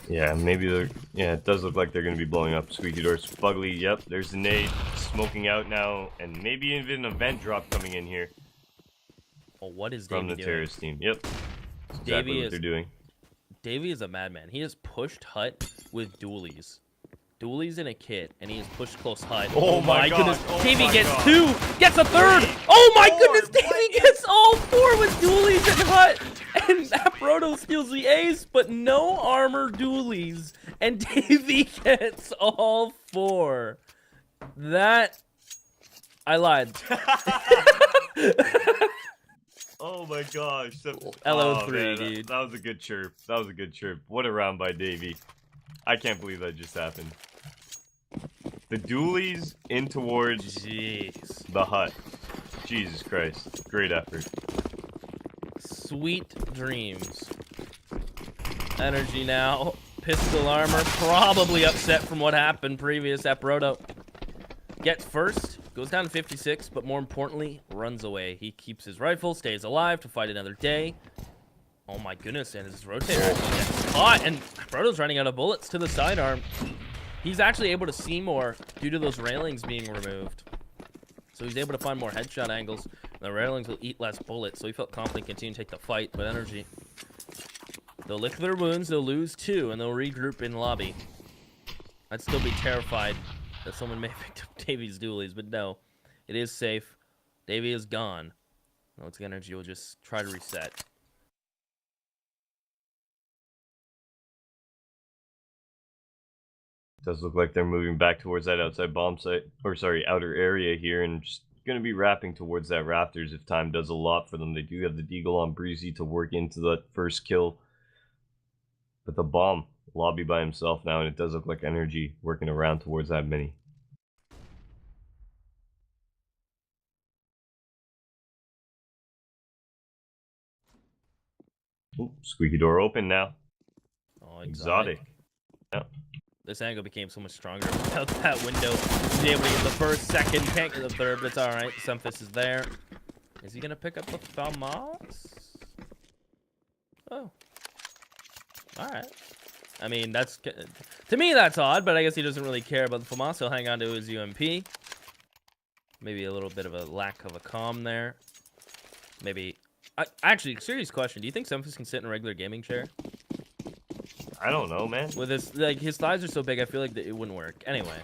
Yeah, maybe they're... Yeah, it does look like they're going to be blowing up. Squeaky Doors. Fugly, yep, there's the nade. Smoking out now. And maybe even an event drop coming in here. Well, what is from Davey the doing? terrorist team. Yep. That's exactly Davey what they're doing. Davey is a madman. He has pushed hut with dualies. Dualies in a kit, and he has pushed close hut. Oh my goodness. Oh Davey my gets God. 2, gets a 3rd. Three, Oh my four, goodness, Davey gets all 4 with dualies in hut. And that Proto steals the ace, but no armor dualies. And Davey gets all 4. That... I lied. Oh my gosh. LO3, dude. That was a good chirp. That was a good chirp. What a round by Davey. I can't believe that just happened. The dualies in towards the hut. Jesus Christ. Great effort. Sweet dreams. NRG now. Pistol armor. Probably upset from what happened previous at Proto. Gets first. Goes down to 56, but more importantly, runs away. He keeps his rifle, stays alive to fight another day. Oh my goodness, and his rotator gets caught, and Proto's running out of bullets to the sidearm. He's actually able to see more due to those railings being removed. So he's able to find more headshot angles. The railings will eat less bullets, so he felt confident to continue to take the fight, but NRG. They'll lick their wounds, they'll lose 2, and they'll regroup in lobby. I'd still be terrified that someone may have picked up Davey's dualies, but no. It is safe. Davey is gone. Now it's NRG will just try to reset. Does look like they're moving back towards that outside bomb site, or sorry, outer area here, and just going to be wrapping towards that Raptors if time does a lot for them. They do have the Deagle on Breezy to work into that first kill. But the bomb, lobby by himself now, and it does look like NRG working around towards that mini. Ooh, squeaky door open now. Oh, Exotic. Yeah. This angle became so much stronger without that window. He's able to get the first, second, can't get the third, but it's alright. Sunfist is there. Is he going to pick up the FAMAS? Oh. Alright. I mean, that's... To me, that's odd, but I guess he doesn't really care about the FAMAS. He'll hang on to his UMP. Maybe a little bit of a lack of a comm there. Maybe... actually, serious question. Do you think Sunfist can sit in a regular gaming chair? I don't know, man. With his, like, his thighs are so big, I feel like it wouldn't work. Anyway,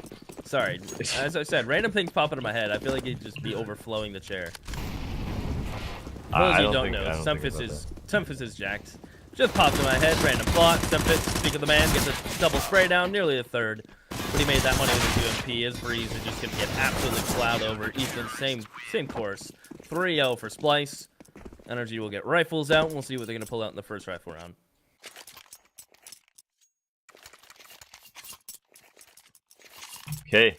sorry. As I said, random things pop into my head. I feel like it'd just be overflowing the chair. For those who don't know, Sunfist is jacked. Just popped in my head, random thought. Sunfist, speak of the man, gets a double spray down, nearly a third. But he made that money with his UMP. His Breeze are just gonna get absolutely plowed over. Ethan, same course. 3-0 for Splyce. NRG will get rifles out, and we'll see what they're gonna pull out in the first rifle round. Okay.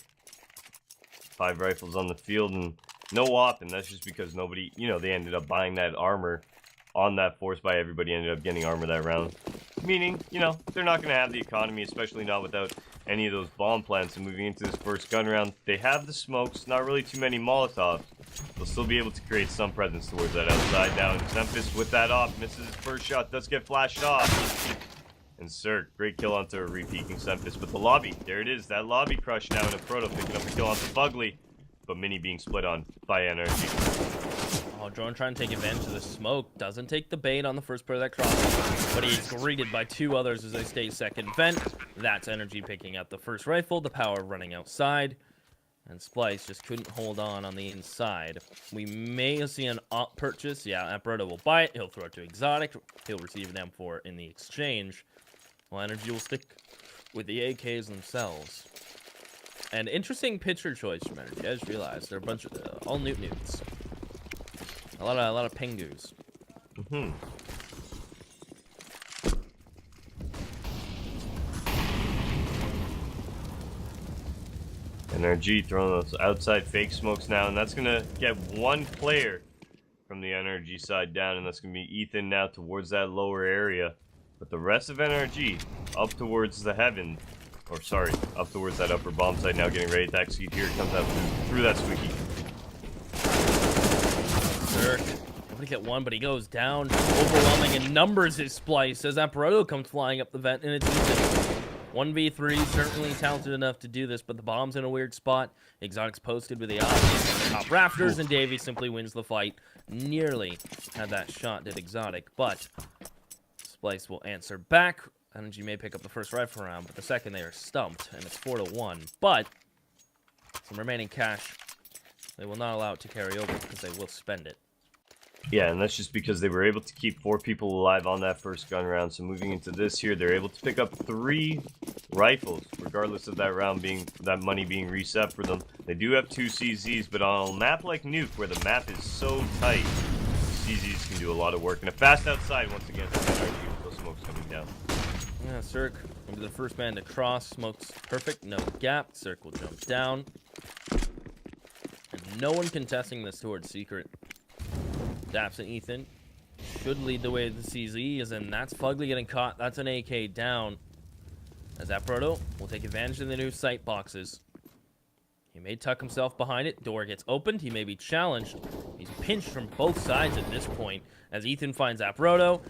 5 rifles on the field and no op, and that's just because nobody, you know, they ended up buying that armor on that force buy. Everybody ended up getting armor that round. Meaning, you know, they're not going to have the economy, especially not without any of those bomb plants. And moving into this first gun round, they have the smokes, not really too many Molotovs. They'll still be able to create some presence towards that outside. Now, Tempest with that op, misses his first shot, does get flashed off. And Sir, great kill onto a re-peeking Tempest. But the lobby, there it is, that lobby crush now, and a Proto picking up a kill onto Fugly. But Mini being split on by NRG. Oh, Drone trying to take advantage of the smoke. Doesn't take the bait on the first part of that cross. But he's greeted by 2 others as they stay second vent. That's NRG picking up the first rifle. The power running outside. And Splyce just couldn't hold on the inside. We may see an op purchase. Yeah, Proto will buy it. He'll throw it to Exotic. He'll receive an M4 in the exchange. Well, NRG will stick with the AKs themselves. And interesting picture choice from NRG. I just realized they're a bunch of all newts. A lot of Pengus. NRG throwing those outside fake smokes now, and that's gonna get 1 player from the NRG side down, and that's gonna be Ethan now towards that lower area. But the rest of NRG up towards the heaven, or sorry, up towards that upper bomb site now, getting ready to execute. Here it comes out through that squeaky. Sir Nobody get one, but he goes down. Overwhelming in numbers is Splyce as Apparoto comes flying up the vent, and it's Ethan. 1v3, certainly talented enough to do this, but the bomb's in a weird spot. Exotic's posted with the top rafters, and Davey simply wins the fight. Nearly had that shot, did Exotic, but Splyce will answer back. NRG may pick up the first rifle round, but the second they are stumped, and it's 4-1. But some remaining cash, they will not allow it to carry over because they will spend it. Yeah, and that's just because they were able to keep 4 people alive on that first gun round. So moving into this here, they're able to pick up 3 rifles, regardless of that money being reset for them. They do have 2 CZs, but on a map like Nuke, where the map is so tight, CZs can do a lot of work. And a fast outside once again from NRG. Those smokes coming down. Yeah, Cirque will be the first man to cross. Smoke's perfect, no gap. Cirque will jump down. And no one contesting this towards Secret. Daps and Ethan should lead the way to the CZ, and that's Fugly getting caught. That's an AK down. As Apparoto will take advantage of the new sight boxes. He may tuck himself behind it. Door gets opened. He may be challenged. He's pinched from both sides at this point as Ethan finds Apparoto.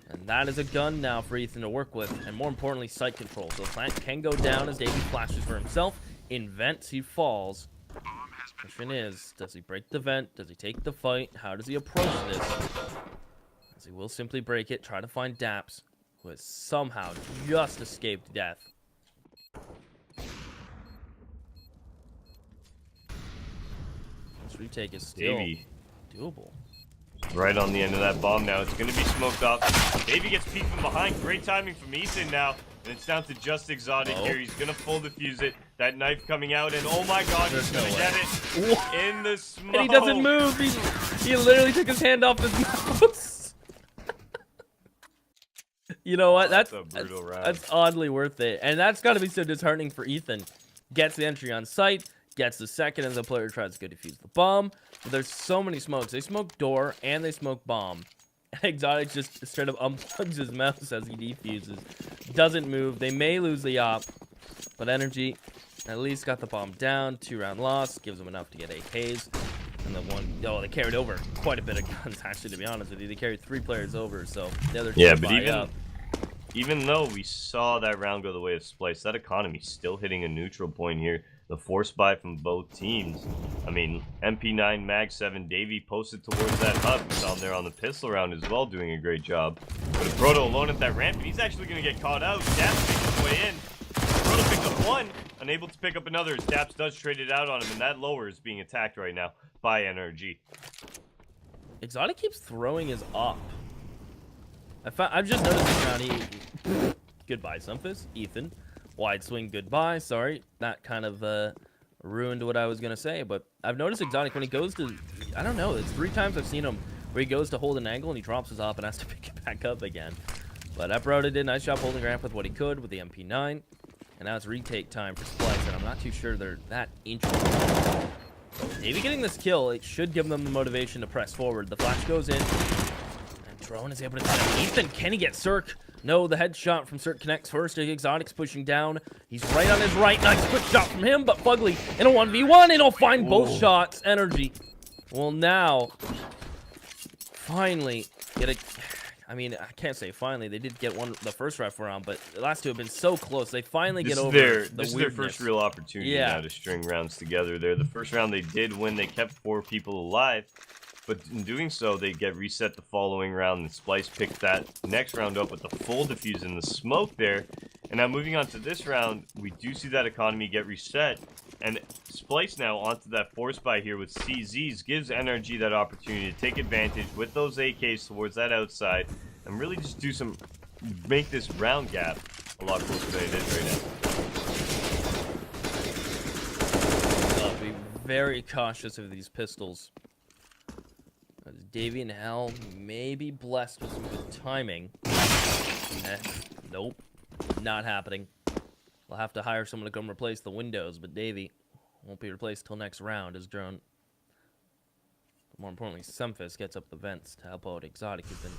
And that is a gun now for Ethan to work with. And more importantly, sight control. So Plant can go down as Davey flashes for himself. In vents, he falls. Question is, does he break the vent? Does he take the fight? How does he approach this? As he will simply break it, try to find Daps, who has somehow just escaped death. This retake is still doable. Right on the end of that bomb now. It's going to be smoked off. Davey gets peeked from behind. Great timing from Ethan now. And it's down to just Exotic here. He's going to full defuse it. That knife coming out, and oh my god, he's going to get it in the smoke. And he doesn't move. He literally took his hand off his mouse. You know what? That's a brutal round. That's oddly worth it. And that's got to be so disheartening for Ethan. Gets the entry on site, gets the second, and the player tries to go defuse the bomb. But there's so many smokes. They smoke door, and they smoke bomb. Exotic just straight up unplugs his mouse as he defuses. Doesn't move. They may lose the op, but NRG at least got the bomb down. 2-round loss. Gives them enough to get AKs. And the one, they carried over quite a bit of guns, actually, to be honest with you. They carried 3 players over, so the other 2 but even though we saw that round go the way of Splyce, that economy's still hitting a neutral point here. The force buy from both teams. I mean, MP9, Mag 7, Davey posted towards that hub. We saw him there on the pistol round as well, doing a great job. But Apparoto alone at that ramp, and he's actually going to get caught out. Daps makes his way in. Apparoto picks up 1, unable to pick up another. Daps does trade it out on him, and that lower is being attacked right now by NRG. Exotic keeps throwing his op. I've just noticed this round. Goodbye, Sumphus. Ethan. Wide swing, goodbye. Sorry, that kind of ruined what I was going to say, but I've noticed Exotic when he goes to, I don't know, it's 3 times I've seen him where he goes to hold an angle and he drops his op and has to pick it back up again. But Apparoto did a nice job holding ramp with what he could with the MP9, and now it's retake time for Splyce, and I'm not too sure they're that interested. Maybe getting this kill, it should give them the motivation to press forward. The flash goes in, and Drone is able to tell Ethan, can he get Cirque? No, the headshot from Cirque connects first. Exotic's pushing down. He's right on his right. Nice quick shot from him, but Fugly in a 1v1, and he'll find both shots. NRG will now finally get a... I mean, I can't say finally. They did get the first rifle round, but the last 2 have been so close. They finally get over the weirdness. This is their first real opportunity now to string rounds together there. The first round they did win. They kept 4 people alive. But in doing so, they get reset the following round, and Splyce picked that next round up with the full defuse in the smoke there. And now moving on to this round, we do see that economy get reset. And Splyce now onto that force buy here with CZs gives NRG that opportunity to take advantage with those AKs towards that outside and really just make this round gap a lot closer than it is right now. I'll be very cautious of these pistols. Davey and Hell may be blessed with some good timing. Nope. Not happening. We'll have to hire someone to come replace the windows, but Davey won't be replaced till next round as Drone. But more importantly, Sumphus gets up the vents to help out Exotic, who's been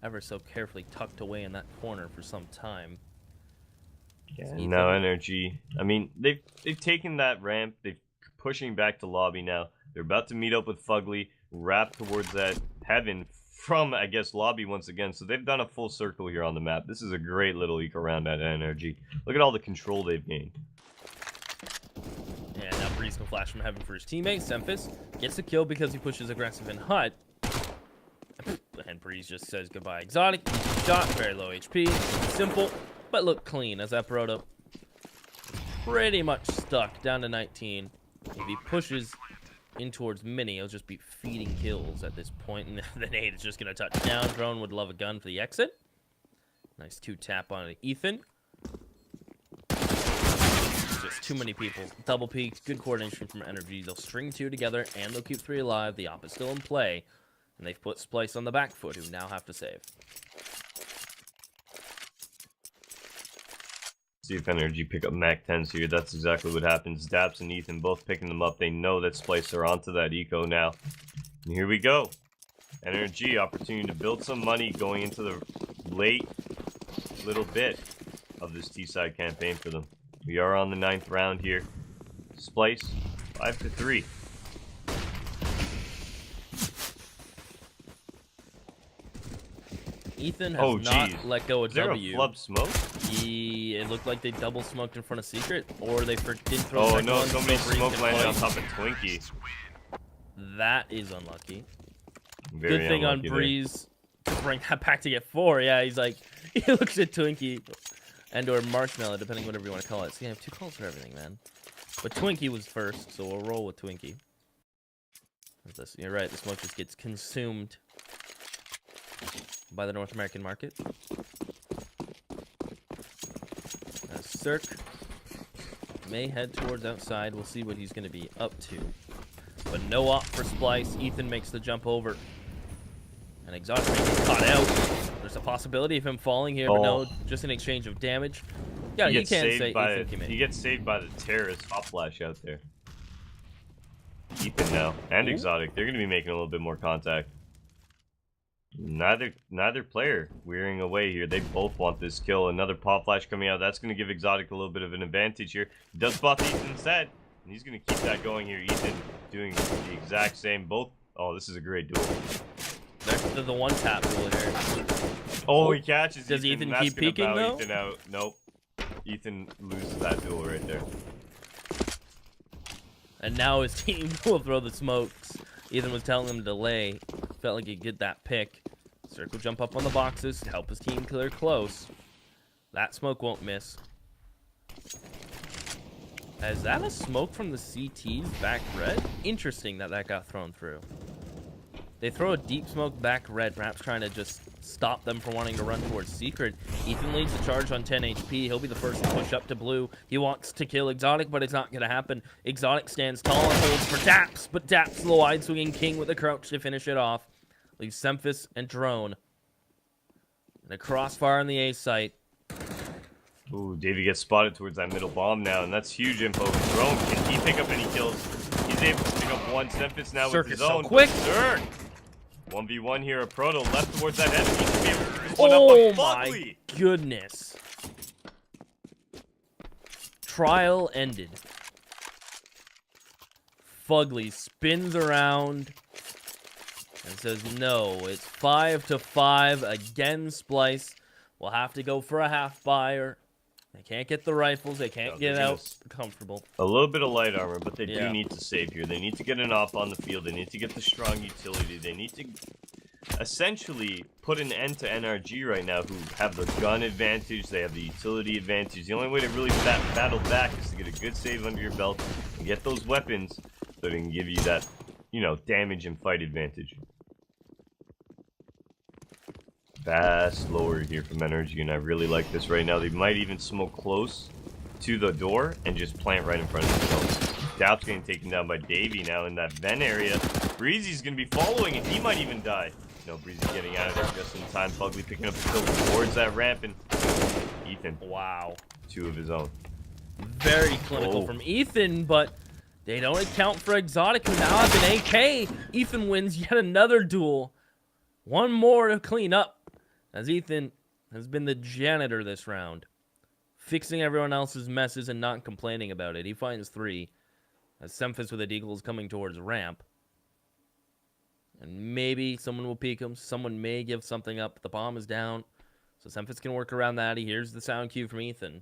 ever so carefully tucked away in that corner for some time. Yeah, now NRG. I mean, they've taken that ramp. They're pushing back to lobby now. They're about to meet up with Fugly, wrap towards that heaven from, I guess, lobby once again. So they've done a full circle here on the map. This is a great little eco round at NRG. Look at all the control they've gained. And now Breeze can flash from heaven for his teammate. Semphis gets the kill because he pushes aggressive in hut. And Breeze just says goodbye. Exotic, easy shot, very low HP. Simple, but look clean as that Proto pretty much stuck down to 19. If he pushes in towards Mini, he'll just be feeding kills at this point. And the nade is just going to touch down. Drone would love a gun for the exit. Nice 2-tap on Ethan. Just too many people. Double peeked. Good coordination from NRG. They'll string 2 together, and they'll keep 3 alive. The op is still in play. And they've put Splyce on the back foot, who now have to save. See if NRG pick up Mac 10s here. That's exactly what happens. Daps and Ethan both picking them up. They know that Splyce are onto that eco now. And here we go. NRG, opportunity to build some money going into the late little bit of this T-side campaign for them. We are on the 9th round here. Splyce, 5-3. Ethan has not let go of W. Is there a flub smoke? It looked like they double smoked in front of Secret, or they didn't throw. Oh no! Somebody smoke landed on top of Twinkie. That is unlucky. Very good thing on Breeze to bring that back to get 4. Yeah, he's like, he looks at Twinkie and or Marshmallow, depending whatever you want to call it. So you have 2 calls for everything, man. But Twinkie was first, so we'll roll with Twinkie. You're right. The smoke just gets consumed by the North American market. Cirque may head towards outside. We'll see what he's going to be up to. But no op for Splyce. Ethan makes the jump over. And Exotic gets caught out. There's a possibility of him falling here, but no, just an exchange of damage. Yeah, you can't say Ethan can make. He gets saved by the terrorist hot flash out there. Ethan now and Exotic, they're going to be making a little bit more contact. Neither player wearing away here. They both want this kill. Another pop flash coming out. That's going to give Exotic a little bit of an advantage here. He does buff Ethan instead, and he's going to keep that going here. Ethan doing the exact same. Both. Oh, this is a great duel. They're the 1-tap duel here. Oh, he catches. Does Ethan keep peeking though? Ethan out. Nope. Ethan loses that duel right there. And now his team will throw the smokes. Ethan was telling him to delay. Felt like he'd get that pick. Circle jump up on the boxes to help his team clear close. That smoke won't miss. Is that a smoke from the CT's back red? Interesting that got thrown through. They throw a deep smoke back red, perhaps trying to just stop them from wanting to run towards Secret. Ethan leads the charge on 10 HP. He'll be the first to push up to blue. He wants to kill Exotic, but it's not going to happen. Exotic stands tall and holds for Daps, but Daps, the wide swinging king with a crouch to finish it off. Leaves Semphis and Drone. And a crossfire on the A site. Ooh, Davey gets spotted towards that middle bomb now, and that's huge info. Drone, can he pick up any kills? He's able to pick up 1. Semphis now with his own. So quick. 1v1 here, a Proto left towards that head. He should be able to pick this one up. My goodness. Trial ended. Fugly spins around and says no. It's 5-5 again. Splyce will have to go for a half buyer. They can't get the rifles. They can't get out comfortable. A little bit of light armor, but they do need to save here. They need to get an op on the field. They need to get the strong utility. They need to essentially put an end to NRG right now, who have the gun advantage. They have the utility advantage. The only way to really battle back is to get a good save under your belt and get those weapons so they can give you that, you know, damage and fight advantage. Fast lower here from NRG, and I really like this right now. They might even smoke close to the door and just plant right in front of themselves. Dap's getting taken down by Davey now in that vent area. Breezy's going to be following, and he might even die. No, Breezy's getting out of there just in time. Fugly picking up the kill towards that ramp, and Ethan. Wow. 2 of his own. Very clinical from Ethan, but they don't account for Exotic, who now has an AK. Ethan wins yet another duel. One more to clean up, as Ethan has been the janitor this round, fixing everyone else's messes and not complaining about it. He finds 3, as Semphis with a deagle is coming towards ramp. And maybe someone will peek him. Someone may give something up. The bomb is down. So Semphis can work around that. He hears the sound cue from Ethan.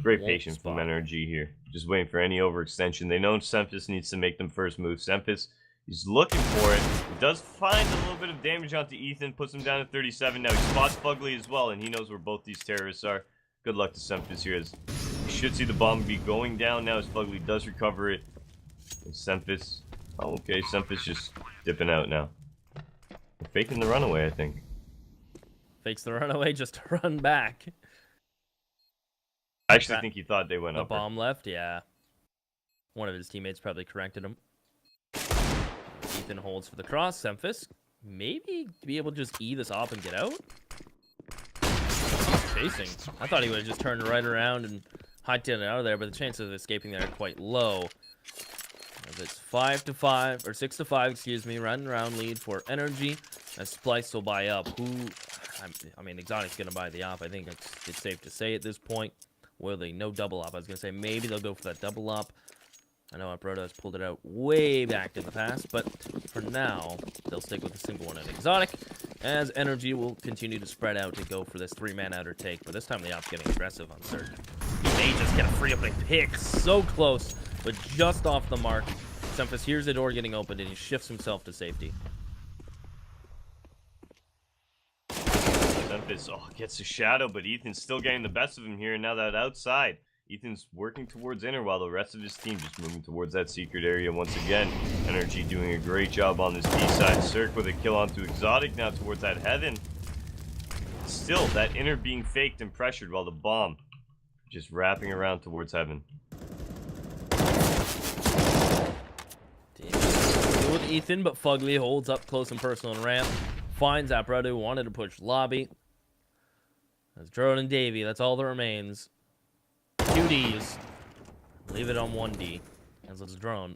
Great patience from NRG here. Just waiting for any overextension. They know Semphis needs to make them first move. Semphis, he's looking for it. He does find a little bit of damage onto Ethan. Puts him down to 37. Now he spots Fugly as well, and he knows where both these terrorists are. Good luck to Semphis here, as you should see the bomb be going down now as Fugly does recover it. And Semphis... Oh, okay, Semphis just dipping out now. They're faking the runaway, I think. Fakes the runaway just to run back. I actually think he thought they went up. The bomb left, yeah. One of his teammates probably corrected him. Ethan holds for the cross. Semphis maybe be able to just E this off and get out. Chasing. I thought he would have just turned right around and hightailed it out of there, but the chances of escaping there are quite low. As it's 5-5 or 6-5, excuse me. Run round lead for NRG. As Splyce will buy up. I mean, Exotic's gonna buy the op. I think it's safe to say at this point. Will they? No double op. I was gonna say maybe they'll go for that double op. I know Broda has pulled it out way back in the past, but for now, they'll stick with the single one at Exotic, as NRG will continue to spread out to go for this 3-man outer take, but this time the op's getting aggressive on Cirque. He may just get a free opening pick, so close, but just off the mark. Semphis hears the door getting opened, and he shifts himself to safety. Semphis, gets a shadow, but Ethan's still getting the best of him here, and now that outside. Ethan's working towards inner while the rest of his team just moving towards that secret area once again. NRG doing a great job on this B side. Cirque with a kill onto Exotic now towards that heaven. Still, that inner being faked and pressured while the bomb just wrapping around towards heaven. Deal with Ethan, but Fugly holds up close and personal and ramp. Finds Abradu who wanted to push lobby. That's Drone and Davey. That's all that remains. 2 Ds. Leave it on 1D. As it's Drone.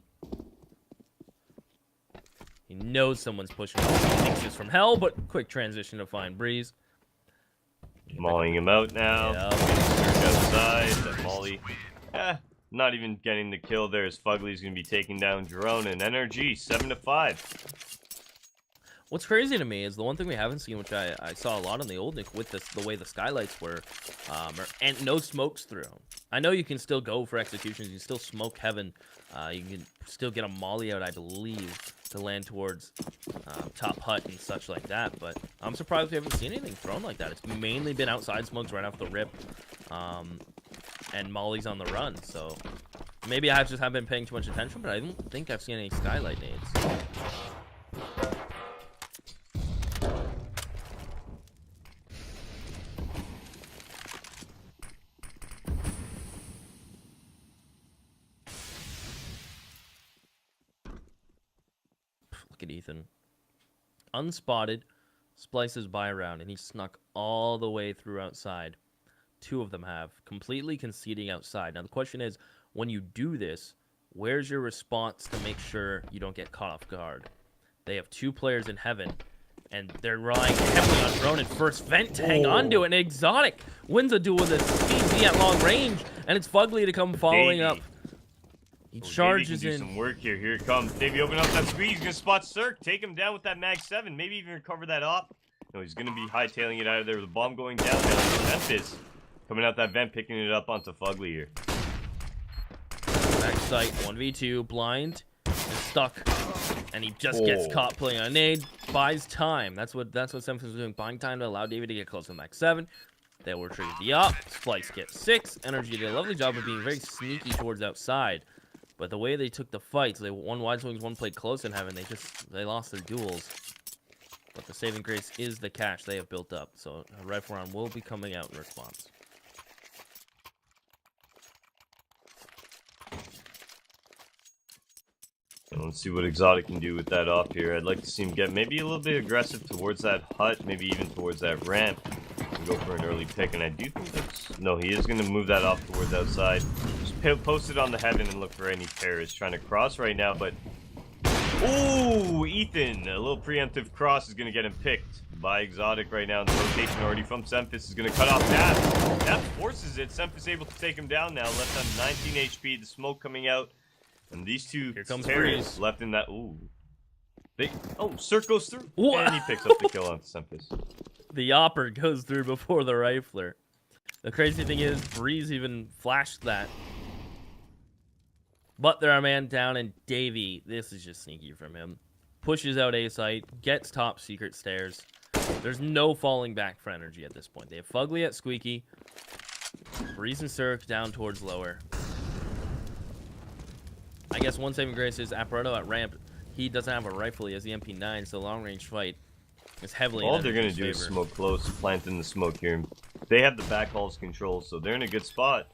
He knows someone's pushing him. He thinks it's from hell, but quick transition to find Breeze. Mauling him out now. Yep. Outside. That Molly. Not even getting the kill there, as Fugly's going to be taking down Drone and NRG. 7-5. What's crazy to me is the one thing we haven't seen, which I saw a lot on the old Nick with the way the skylights were, and no smokes through. I know you can still go for executions. You can still smoke heaven. You can still get a molly out, I believe, to land towards top hut and such like that. But I'm surprised we haven't seen anything thrown like that. It's mainly been outside smokes right off the rip, and mollies on the run. So maybe I just haven't been paying too much attention, but I don't think I've seen any skylight nades. Look at Ethan. Unspotted, Splyce's by around, and he snuck all the way through outside. 2 of them have, completely conceding outside. Now the question is, when you do this, where's your response to make sure you don't get caught off guard? They have 2 players in heaven, and they're relying heavily on Drone and first vent to hang on to it. And Exotic wins a duel with a speed at long range, and it's Fugly to come following up. He charges in. Some work here. Here it comes. Davey open up that speed. He's going to spot Cirque. Take him down with that Mag 7. Maybe even recover that op. No, he's going to be hightailing it out of there with the bomb going down. Memphis coming out that vent, picking it up onto Fugly here. Back sight, 1v2, blind, and stuck. And he just gets caught playing on a nade. Buys time. That's what Semphis was doing. Buying time to allow Davey to get close to Mag 7. They will trigger the op. Splyce gets 6. NRG did a lovely job of being very sneaky towards outside. But the way they took the fights, one wide swings, one played close in heaven. They lost their duels. But the saving grace is the cash they have built up. So a rifle round will be coming out in response. Let's see what Exotic can do with that off here. I'd like to see him get maybe a little bit aggressive towards that hut, maybe even towards that ramp. And go for an early pick, and I do think that's... No, he is going to move that off towards outside. Just post it on the heaven and look for any terrorists trying to cross right now, but... Ooh, Ethan! A little preemptive cross is going to get him picked by Exotic right now. And the rotation already from Semphis is going to cut off that. That forces it. Semphis able to take him down now. Left on 19 HP. The smoke coming out. And these 2 terrorists left in that... Ooh. Cirque goes through. What? And he picks up the kill on Sempis. The Opper goes through before the Rifler. The crazy thing is, Breeze even flashed that. But there are man down, and Davey, this is just sneaky from him. Pushes out A site, gets top secret stairs. There's no falling back for NRG at this point. They have Fugly at Squeaky. Breeze and Cirque down towards lower. I guess one saving grace is Apparetto at ramp. He doesn't have a rifle, he has the MP9, so long range fight is heavily All in they're going to NRG's do is favor. smoke close, plant in the smoke here. They have the back halls control, so they're in a good spot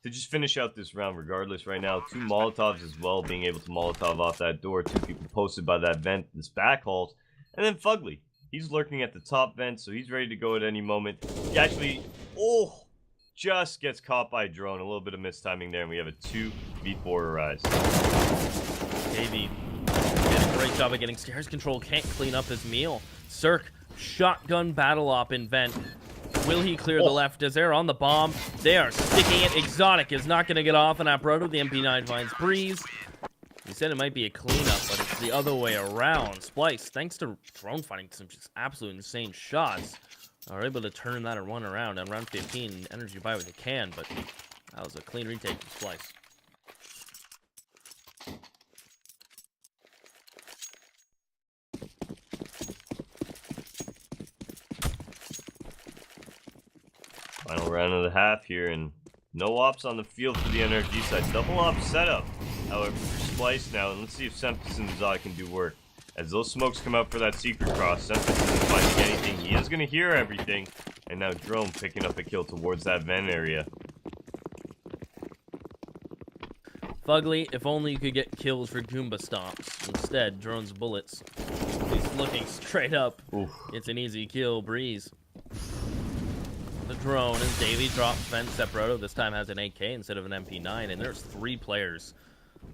to just finish out this round regardless right now. 2 Molotovs as well, being able to Molotov off that door. 2 people posted by that vent, this back halls. And then Fugly. He's lurking at the top vent, so he's ready to go at any moment. He actually, just gets caught by a drone. A little bit of mistiming there, and we have a 2v4 arise. Davey did a great job of getting stairs control. Can't clean up his meal. Cirque, shotgun battle op in vent. Will he clear the left? As they're on the bomb, they are sticking it. Exotic is not going to get off, and Apparetto, the MP9 finds Breeze. He said it might be a cleanup, but it's the other way around. Splyce, thanks to drone finding some just absolute insane shots, are able to turn that and run around. On round 15, NRG buy what they can, but that was a clean retake from Splyce. Final round of the half here, and no ops on the field for the NRG side. Double op setup, however, for Splyce now, and let's see if Sempis and Zod can do work. As those smokes come out for that secret cross, Sempis isn't finding anything. He is going to hear everything, and now Drone picking up a kill towards that vent area. Fugly, if only you could get kills for Goomba stomps. Instead, Drone's bullets. He's looking straight up. Oof. It's an easy kill, Breeze. The drone, and Davey drops vent. Separato this time has an AK instead of an MP9, and there's 3 players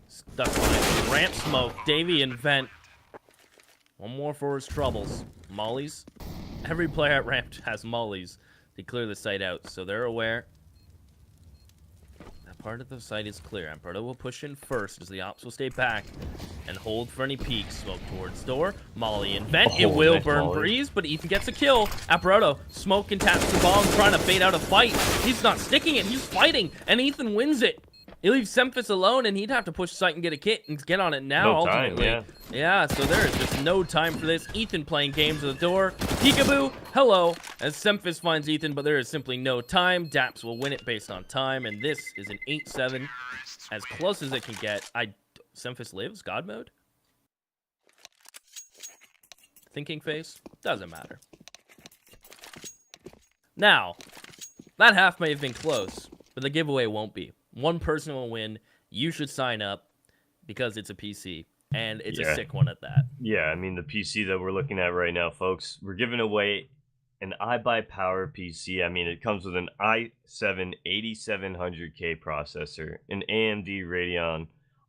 stuck behind ramp smoke. Davey and vent. One more for his troubles. Mollies. Every player at ramp has mollies to clear the site out, so they're aware. That part of the site is clear. Amperto will push in first as the ops will stay back and hold for any peeks. Smoke towards door. Molly and vent. It will burn Molly. Breeze, but Ethan gets a kill. Apparetto smoke and taps the bomb, trying to bait out a fight. He's not sticking it. He's fighting, and Ethan wins it. He leaves Sempis alone, and he'd have to push site and get a kit and get on it now. No time, ultimately. Yeah, so there is just no time for this. Ethan playing games at the door. Peekaboo, hello, as Sempis finds Ethan, but there is simply no time. Daps will win it based on time, and this is an 8-7, as close as it can get. Sempis lives, God mode? Thinking face? Doesn't matter. Now, that half may have been close, but the giveaway won't be. One person will win. You should sign up because it's a PC, and it's a sick one at that. Yeah, I mean, the PC that we're looking at right now, folks, we're giving away an iBUYPOWER PC. I mean, it comes with an i7 8700K processor, an AMD Radeon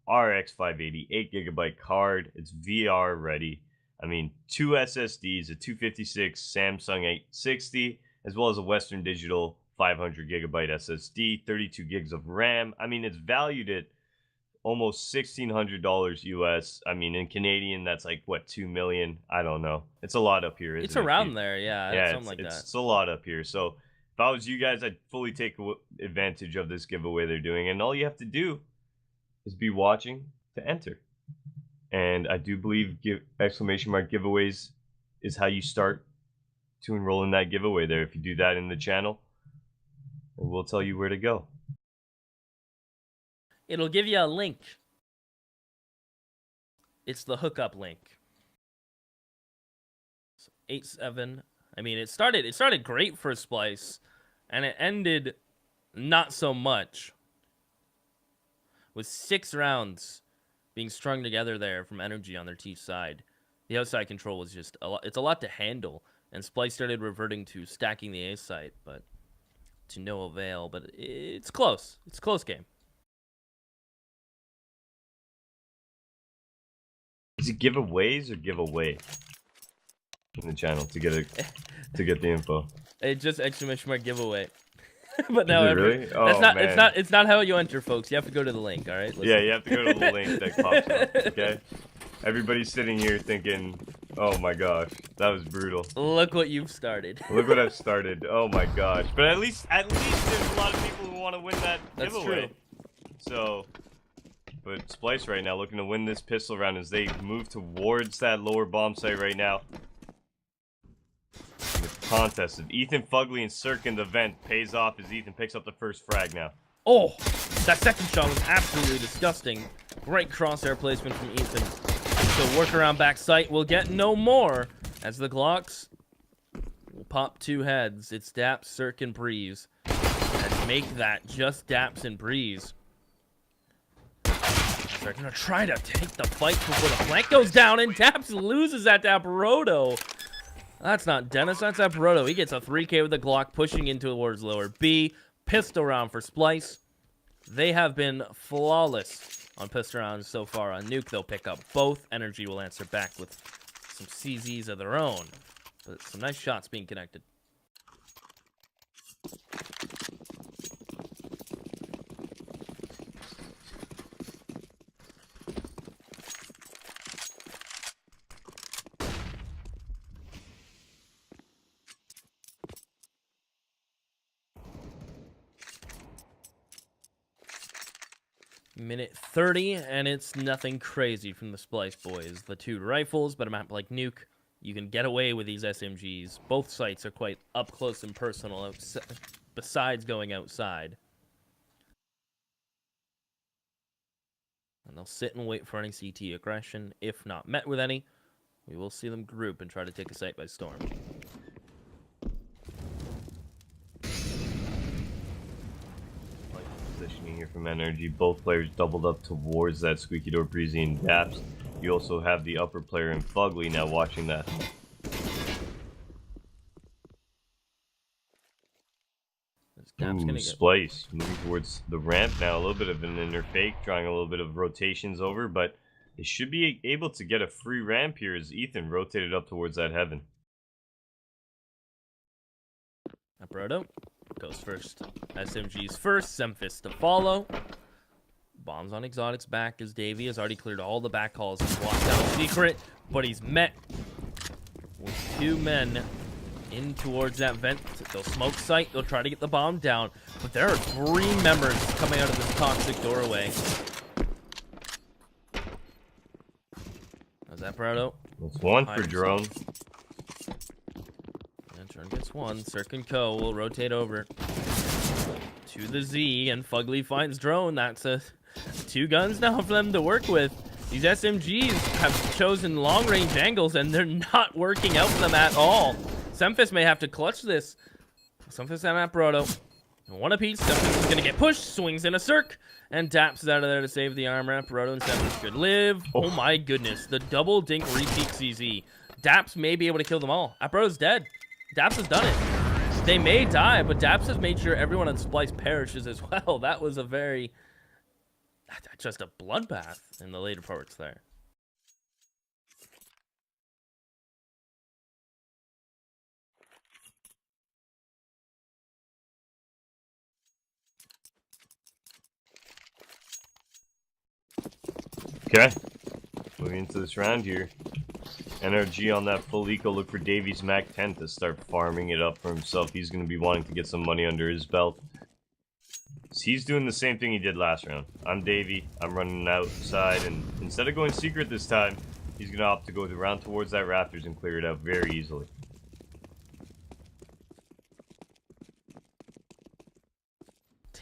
RX 580, 8GB card. It's VR ready. I mean, 2 SSDs, a 256 Samsung 860, as well as a Western Digital 500GB SSD, 32 gigs of RAM. I mean, it's valued at almost $1,600 US. I mean, in Canadian, that's like, what, 2 million? I don't know. It's a lot up here, isn't It's it, around Pete? there, yeah. Yeah, something like that. It's a lot up here. So if I was you guys, I'd fully take advantage of this giveaway they're doing. And all you have to do is be watching to enter. And I do believe exclamation mark giveaways is how you start to enroll in that giveaway there. If you do that in the channel, and we'll tell you where to go. It'll give you a link. It's the hookup link. 8-7. I mean, it started great for Splyce, and it ended not so much. With 6 rounds being strung together there from NRG on their T side. The outside control was just a lot. It's a lot to handle, and Splyce started reverting to stacking the A site, but to no avail. But it's close. It's a close game. Is it giveaways or giveaway in the channel to get the info? It just exclamation mark giveaway. But now really? it's not how you enter, folks. You have to go to the link, all right? Listen. Yeah, you have to go to the link that pops up, okay? Everybody's sitting here thinking, oh my gosh, that was brutal. Look what you've started. Look what I've started. Oh my gosh. But at least there's a lot of people who want to win that That's giveaway. true. So, but Splyce right now looking to win this pistol round as they move towards that lower bomb site right now. The contest of Ethan, Fugly, and Cirque in the vent pays off as Ethan picks up the first frag now. Oh, that second shot was absolutely disgusting. Great crosshair placement from Ethan. So work around back sight will get no more as the Glocks will pop 2 heads. It's Daps, Cirque, and Breeze. And make that just Daps and Breeze. They're gonna try to take the fight before the flank goes down, and Daps loses that to Apparoto. That's not Dennis, that's Apparoto. He gets a 3K with the Glock, pushing in towards lower B. Pistol round for Splyce. They have been flawless on pistol rounds so far. On Nuke, they'll pick up both. NRG will answer back with some CZs of their own. But some nice shots being connected. Minute 30, and it's nothing crazy from the Splyce boys. The 2 rifles, but a map like Nuke, you can get away with these SMGs. Both sites are quite up close and personal, besides going outside. And they'll sit and wait for any CT aggression. If not met with any, we will see them group and try to take a site by storm. Positioning here from NRG, both players doubled up towards that Squeaky Door, Breezy, and Daps. You also have the upper player in Fugly now watching that. Splyce moving towards the ramp now. A little bit of an inner fake, trying a little bit of rotations over, but they should be able to get a free ramp here as Ethan rotated up towards that heaven. Apparoto goes first. SMG's first, Semphis to follow. Bombs on Exotic's back as Davey has already cleared all the back halls and blocked out secret, but he's met with 2 men in towards that vent. They'll smoke sight, they'll try to get the bomb down, but there are 3 members coming out of this toxic doorway. How's that, Apparoto? That's 1 for Drone. Drone gets 1. Cirque and Co. will rotate over to the Z, and Fugly finds Drone. That's 2 guns now for them to work with. These SMGs have chosen long-range angles, and they're not working out for them at all. Semphis may have to clutch this. Semphis and Apparoto. 1 apiece. Semphis is going to get pushed. Swings in a Cirque. And Daps is out of there to save the armor. Apparoto and Semphis should live. Oh my goodness. The double dink repeat CZ. Daps may be able to kill them all. Apparoto's dead. Daps has done it. They may die, but Daps has made sure everyone on Splyce perishes as well. That was a very... just a bloodbath in the later parts there. Okay. Moving into this round here. NRG on that full eco. Look for Davies Mac 10 to start farming it up for himself. He's going to be wanting to get some money under his belt. So he's doing the same thing he did last round. I'm Davey. I'm running outside, and instead of going secret this time, he's going to opt to go around towards that Raptors and clear it out very easily.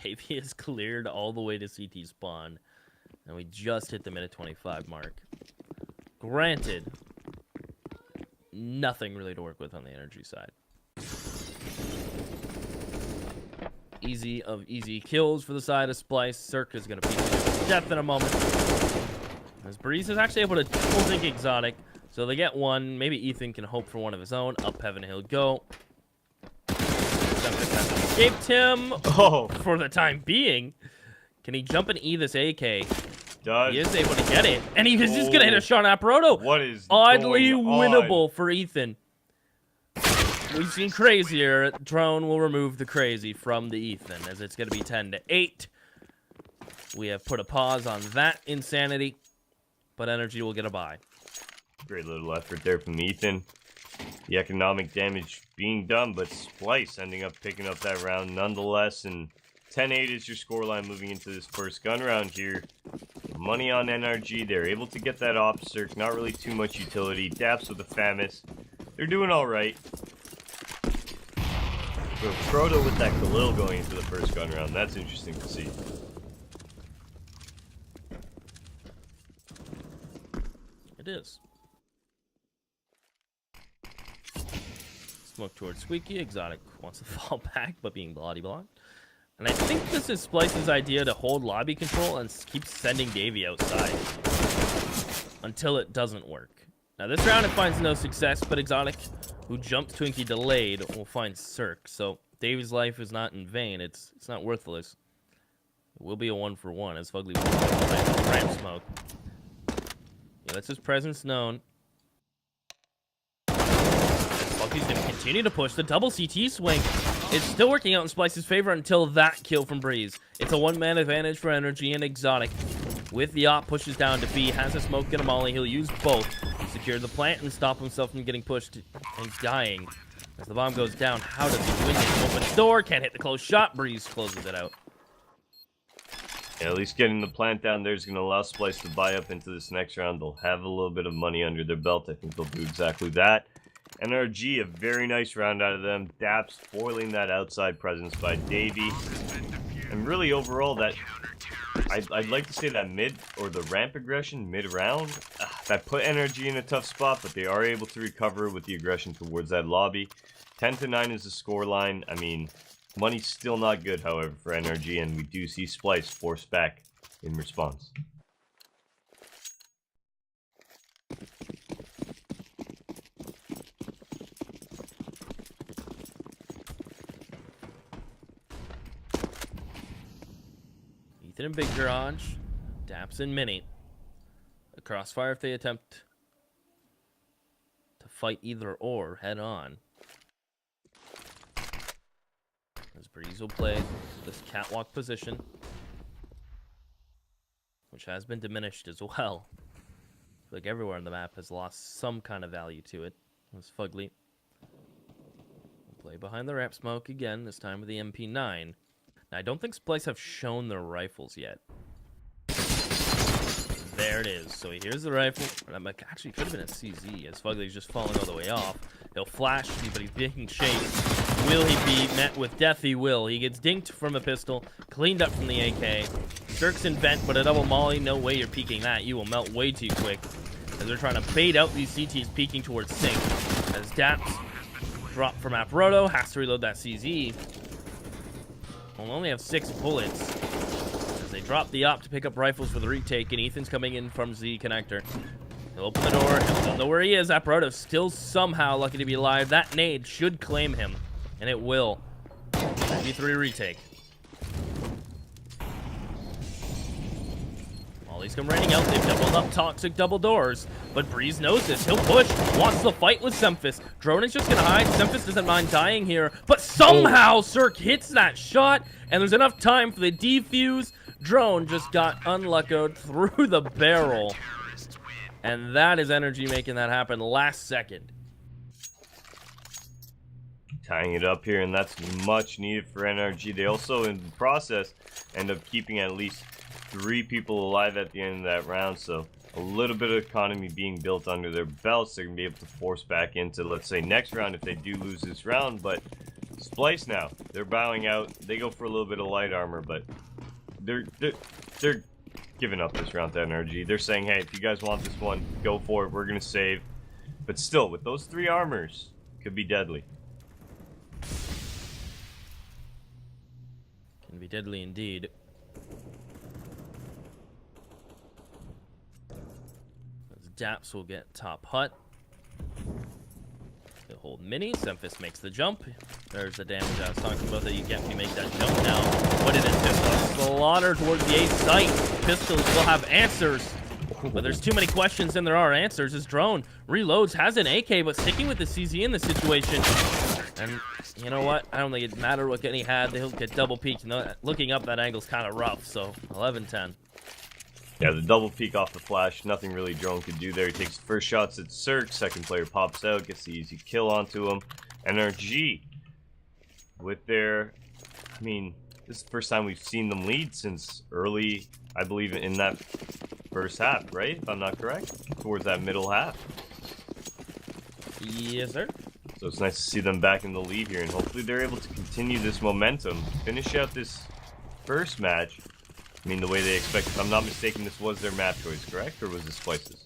Davey is cleared all the way to CT spawn, and we just hit the minute 25 mark. Granted, nothing really to work with on the NRG side. Easy kills for the side of Splyce. Cirque is going to beat him to death in a moment. As Breeze is actually able to double dink Exotic, so they get 1. Maybe Ethan can hope for 1 of his own. Up heaven he'll go. Escaped him for the time being. Can he jump and E this AK? He is able to get it, and he's just gonna hit a shot at Apparoto. What is oddly going winnable on? for Ethan? We've seen crazier. Drone will remove the crazy from the Ethan, as it's gonna be 10-8. We have put a pause on that insanity, but NRG will get a bye. Great little effort there from Ethan. The economic damage being done, but Splyce ending up picking up that round nonetheless. And 10-8 is your scoreline moving into this first gun round here. Money on NRG. They're able to get that op circ. Not really too much utility. Daps with the Famis. They're doing alright. So Proto with that Khalil going into the first gun round. That's interesting to see. It is. Smoke towards Squeaky. Exotic wants to fall back, but being body blocked. And I think this is Splyce's idea to hold lobby control and keep sending Davey outside until it doesn't work. Now this round it finds no success, but Exotic, who jumped Twinkie delayed, will find Cirque. So Davey's life is not in vain. It's not worthless. It will be a 1-for-1 as Fugly will ramp smoke. Yeah, that's his presence known. Fugly's gonna continue to push the double CT swing. It's still working out in Splyce's favor until that kill from Breeze. It's a one-man advantage for NRG and Exotic. With the op pushes down to B, has a smoke and a molly. He'll use both. Secure the plant and stop himself from getting pushed and dying. As the bomb goes down, how does he win this open door? Can't hit the close shot. Breeze closes it out. Yeah, at least getting the plant down there is going to allow Splyce to buy up into this next round. They'll have a little bit of money under their belt. I think they'll do exactly that. NRG, a very nice round out of them. Daps foiling that outside presence by Davey. And really overall, that I'd like to say that mid or the ramp aggression mid-round that put NRG in a tough spot, but they are able to recover with the aggression towards that lobby. 10-9 is the scoreline. I mean, money's still not good, however, for NRG, and we do see Splyce force back in response. Ethan in Big Garage, Daps in Mini. A crossfire if they attempt to fight either or head on. As Breeze will play this catwalk position, which has been diminished as well. Like everywhere on the map has lost some kind of value to it. As Fugly will play behind the ramp smoke again, this time with the MP9. Now, I don't think Splyce have shown their rifles yet. There it is. So here's the rifle. Actually, it could have been a CZ, as Fugly's just falling all the way off. He'll flash, but he's being chased. Will he be met with death? He will. He gets dinked from a pistol, cleaned up from the AK. Cirque's in vent, but a double molly, no way you're peeking that. You will melt way too quick. As they're trying to bait out these CTs peeking towards Sync. As Daps drop from Aproto, has to reload that CZ. We'll only have 6 bullets as they drop the op to pick up rifles for the retake, and Ethan's coming in from Z connector. He'll open the door. He'll don't know where he is. Aproto still somehow lucky to be alive. That nade should claim him, and it will. 93 retake. Molly's come raining out. They've doubled up toxic double doors. But Breeze knows this. He'll push. Wants to fight with Semphis. Drone is just going to hide. Semphis doesn't mind dying here. But somehow Cirque hits that shot. And there's enough time for the defuse. Drone just got unluckoed through the barrel. And that is NRG making that happen last second. Tying it up here, and that's much needed for NRG. They also, in the process, end up keeping at least 3 people alive at the end of that round. So a little bit of economy being built under their belts. They're going to be able to force back into, let's say, next round if they do lose this round. But Splyce now, they're bowing out. They go for a little bit of light armor, but they're giving up this round to NRG. They're saying, hey, if you guys want this one, go for it. We're going to save. But still, with those 3 armors, could be deadly. Can be deadly indeed. Daps will get top hut. He'll hold Mini. Semphis makes the jump. There's the damage I was talking about that you can't make that jump now. Put it in Pistol. Slaughter towards the A site. Pistols will have answers. But there's too many questions than there are answers. His drone reloads, has an AK, but sticking with the CZ in this situation. And you know what? I don't think it mattered what he had. He'll get double peeked. Looking up that angle's kind of rough, so 11-10. Yeah, the double peek off the flash, nothing really Drone could do there. He takes the first shots at Cirque, second player pops out, gets the easy kill onto him. NRG with their, I mean, this is the first time we've seen them lead since early, I believe, in that first half, right? If I'm not correct, towards that middle half. Yes, sir. So it's nice to see them back in the lead here, and hopefully they're able to continue this momentum, finish out this first match. I mean, the way they expect. If I'm not mistaken, this was their map choice, correct? Or was this Splyce's?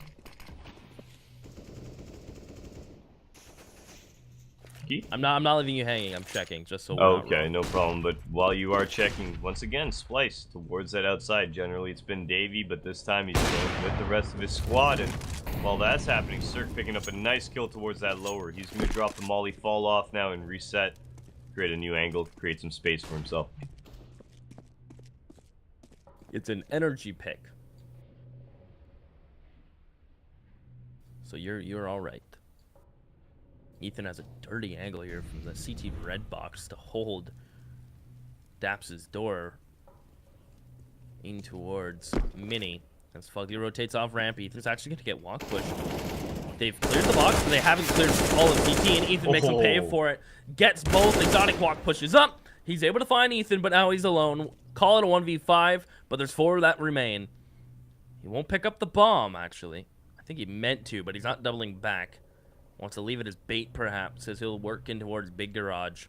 I'm not leaving you hanging. I'm checking, just so we're not okay, wrong. no problem. But while you are checking, once again, Splyce towards that outside. Generally, it's been Davey, but this time he's going with the rest of his squad. And while that's happening, Cirque picking up a nice kill towards that lower. He's going to drop the molly fall off now and reset, create a new angle, create some space for himself. It's an energy pick. So you're all right. Ethan has a dirty angle here from the CT red box to hold Daps's door in towards Mini. As Fugly rotates off ramp, Ethan's actually going to get walk push. They've cleared the box, but they haven't cleared all of CT, and Ethan makes him pay for it. Gets both. Exotic walk pushes up. He's able to find Ethan, but now he's alone. Call it a 1v5, but there's 4 that remain. He won't pick up the bomb, actually. I think he meant to, but he's not doubling back. Wants to leave it as bait, perhaps, as he'll work in towards Big Garage.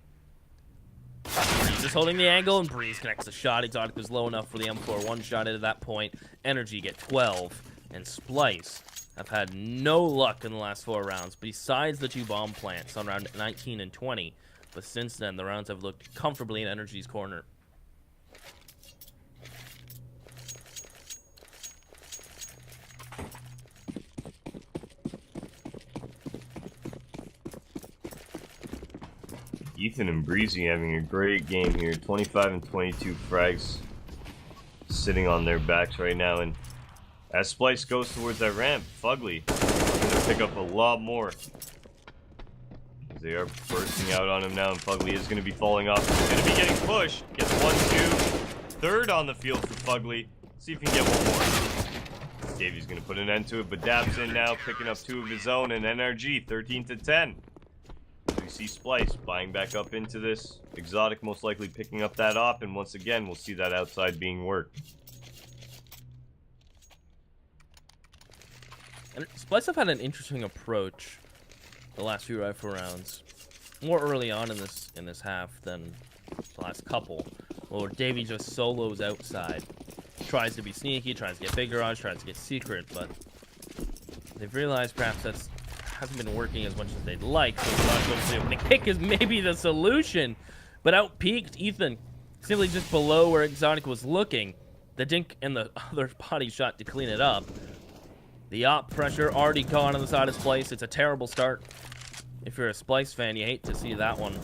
Breeze is holding the angle, and Breeze connects the shot. Exotic was low enough for the M4 one-shot at that point. NRG get 12, and Splyce have had no luck in the last 4 rounds, besides the 2 bomb plants on round 19 and 20. But since then, the rounds have looked comfortably in NRG's corner. Ethan and Breezy having a great game here. 25 and 22 frags sitting on their backs right now. And as Splyce goes towards that ramp, Fugly going to pick up a lot more. As they are bursting out on him now, and Fugly is going to be falling off. He's going to be getting pushed. Gets 1-2. Third on the field for Fugly. See if he can get one more. Davey's going to put an end to it, but Dab's in now, picking up 2 of his own, and NRG 13 to 10. We see Splyce buying back up into this. Exotic most likely picking up that op, and once again, we'll see that outside being worked. And Splyce have had an interesting approach the last few rifle rounds. More early on in this half than the last couple. Where Davey just solos outside. Tries to be sneaky, tries to get Big Garage, tries to get secret, but they've realized perhaps that's hasn't been working as much as they'd like, so the opening pick is maybe the solution. But out-peaked Ethan, simply just below where Exotic was looking. The dink and the other body shot to clean it up. The op pressure already gone on the side of Splyce. It's a terrible start. If you're a Splyce fan, you hate to see that one.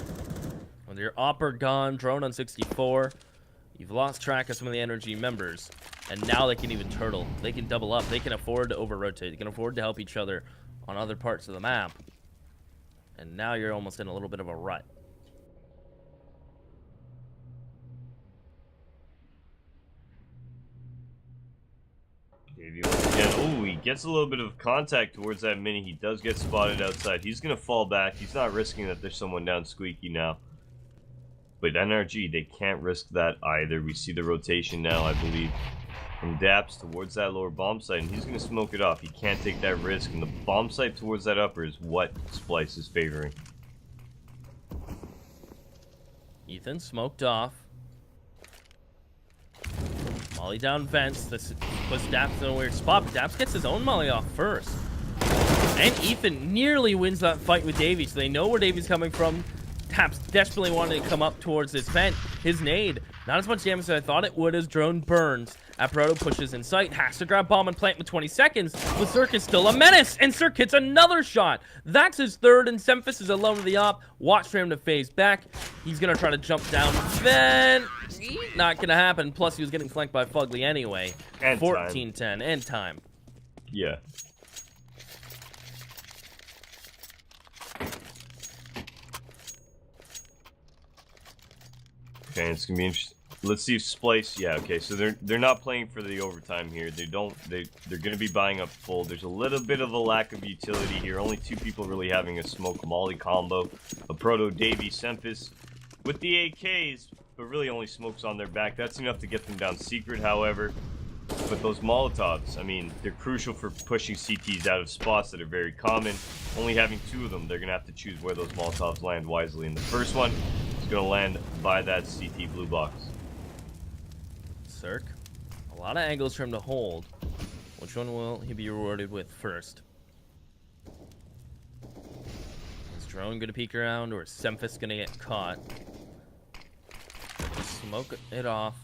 With your opper gone, drone on 64, you've lost track of some of the NRG members. And now they can even turtle. They can double up. They can afford to over-rotate. They can afford to help each other on other parts of the map. And now you're almost in a little bit of a rut. Davey once again. Oh, he gets a little bit of contact towards that Mini. He does get spotted outside. He's going to fall back. He's not risking that there's someone down squeaky now. But NRG, they can't risk that either. We see the rotation now, I believe, from Daps towards that lower bomb site, and he's going to smoke it off. He can't take that risk, and the bomb site towards that upper is what Splyce is favoring. Ethan smoked off. Molly down vents. This puts Daps in a weird spot, but Daps gets his own molly off first. And Ethan nearly wins that fight with Davey, so they know where Davey's coming from. Daps desperately wanted to come up towards this vent. His nade, not as much damage as I thought it would as drone burns. Aproto pushes in sight, has to grab bomb and plant with 20 seconds, but Cirque is still a menace, and Cirque hits another shot. That's his third, and Semphis is alone with the op. Watch for him to phase back. He's gonna try to jump down, then not gonna happen. Plus, he was getting flanked by Fugly anyway. 14-10, and time. Yeah. Okay, it's gonna be interesting. Let's see if Splyce. Yeah, okay. So they're not playing for the overtime here. They're going to be buying up full. There's a little bit of a lack of utility here. Only 2 people really having a smoke molly combo. A Proto Davy Sempus with the AKs, but really only smokes on their back. That's enough to get them down secret, however. But those Molotovs, I mean, they're crucial for pushing CTs out of spots that are very common. Only having 2 of them, they're going to have to choose where those Molotovs land wisely. And the first one is going to land by that CT blue box. Cirque, a lot of angles for him to hold. Which one will he be rewarded with first? Is drone going to peek around, or is Semphis going to get caught? Smoke it off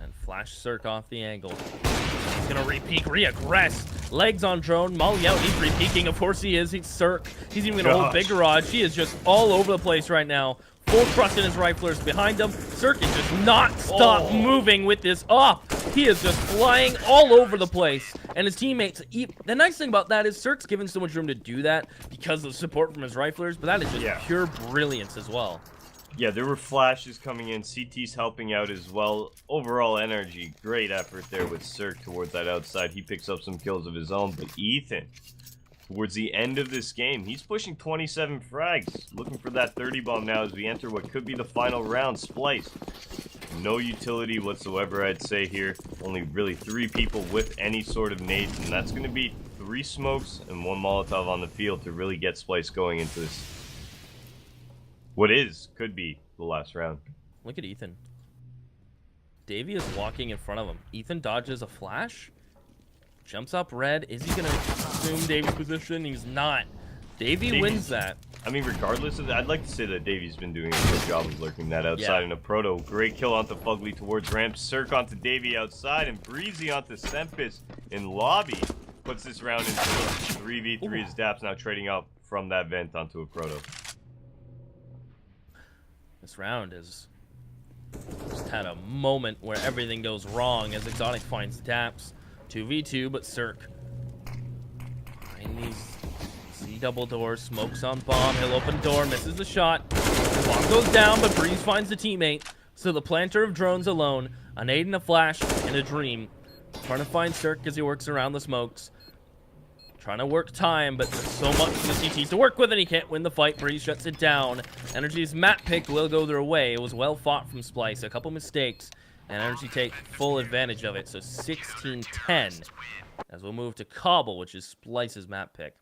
and flash Cirque off the angle. He's going to re-peek, re-aggress. Legs on drone, molly out, he's re-peeking. Of course he is. He's Cirque. He's even going to hold Big Garage. He is just all over the place right now. Full trust in his riflers behind him. Cirque is just not stop moving with this up. He is just flying all over the place. And his teammates, the nice thing about that is Cirque's given so much room to do that because of the support from his riflers, but that is just pure brilliance as well. Yeah, there were flashes coming in. CT's helping out as well. Overall, NRG, great effort there with Cirque towards that outside. He picks up some kills of his own, but Ethan, towards the end of this game, he's pushing 27 frags. Looking for that 30 bomb now as we enter what could be the final round. Splyce, no utility whatsoever, I'd say here. Only really 3 people with any sort of nades, and that's going to be 3 smokes and 1 Molotov on the field to really get Splyce going into this. Could be the last round. Look at Ethan. Davey is walking in front of him. Ethan dodges a flash. Jumps up red. Is he going to assume Davey's position? He's not. Davey wins that. I mean, regardless of that, I'd like to say that Davey's been doing a good job of lurking that outside in a Proto. Great kill onto Fugly towards ramp. Cirque onto Davey outside, and Breezy onto Sempis in lobby. Puts this round into 3v3 as Daps now trading up from that vent onto a Proto. This round is just had a moment where everything goes wrong as Exotic finds Daps. 2v2, but Cirque behind these C double doors, smokes on bomb. He'll open door, misses the shot. Bomb goes down, but Breeze finds the teammate. So the planter of drones alone, a nade and a flash and a dream. Trying to find Cirque as he works around the smokes. Trying to work time, but there's so much for the CTs to work with, and he can't win the fight. Breeze shuts it down. NRG's map pick will go their way. It was well fought from Splyce. A couple mistakes, and NRG take full advantage of it. So 16-10 as we'll move to Cobble, which is Splyce's map pick.